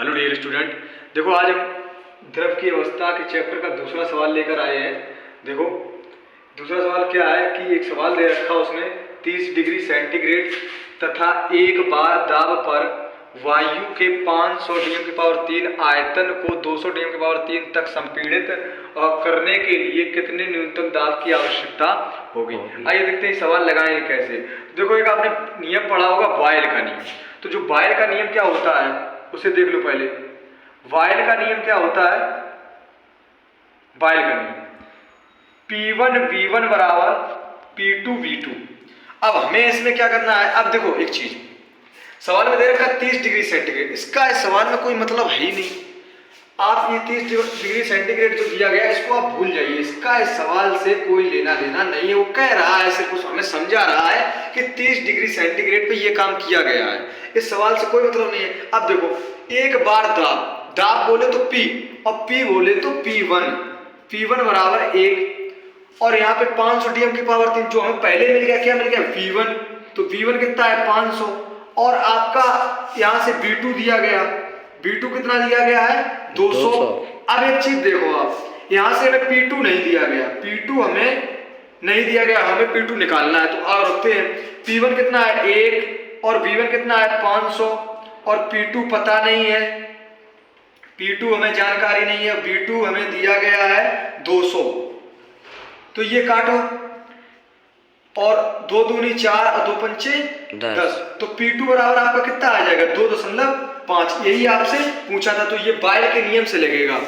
Hello dear student, देखो आज हम द्रव की अवस्था के चैप्टर का दूसरा सवाल लेकर आए हैं। देखो दूसरा सवाल क्या है कि एक सवाल दे रखा उसमें 30 डिग्री सेंटीग्रेड तथा एक बार दाब पर वायु के 500 डीएम की पावर 3 आयतन को 200 डीएम की पावर 3 तक संपीड़ित करने के लिए कितने न्यूनतम दाब की आवश्यकता होगी। आइए देखते हैं सवाल लगाएंगे कैसे। देखो एक आपने नियम पढ़ा होगा बॉयल का नियम। तो जो बॉयल का नियम क्या होता है उसे देख लो पहले। बॉयल का नियम क्या होता है? बॉयल का नियम P1 V1 बराबर P2 V2। अब हमें इसमें क्या करना है? अब देखो एक चीज सवाल में दे रखा है 30 डिग्री सेंटीग्रेड, इसका इस सवाल में कोई मतलब है ही नहीं। आप ये 30 डिग्री सेंटीग्रेड जो दिया गया इसको आप भूल जाइए, इसका इस सवाल से कोई लेना देना नहीं है। वो कह रहा है, सिर्फ हमें समझा रहा है कि 30 डिग्री सेंटीग्रेड पे ये काम किया गया है। इस सवाल से कोई मतलब नहीं है। अब देखो एक बार दाब, दाब बोले तो P और P बोले तो P1 बराबर 1 और यहाँ पे 500 डीएम की पावर 3 जो हमें पहले मिल गया। क्या मिल गया? V1। तो V1 कितना है? 500 और आपका यहाँ से V2 दिया गया। V2 कितना दिया गया है? 200। अब एक चीज देखो, आप यहाँ से हमें P2 नहीं दिया गया, P2 हमें नहीं दिया गया, हमें P2 निकालना है। तो आप रखते हैं P1 कितना है? 1 और V1 कितना है? 500 और P2 पता नहीं है, P2 हमें जानकारी नहीं है, V2 हमें दिया गया है 200। तो ये काटो और 2 दूनी 4 और 2 पंचे 10। तो P2 बराबर आपका कितना आ जाएगा? 2.5। यही आपसे पूछा था, तो ये बॉयल के नियम से लगेगा।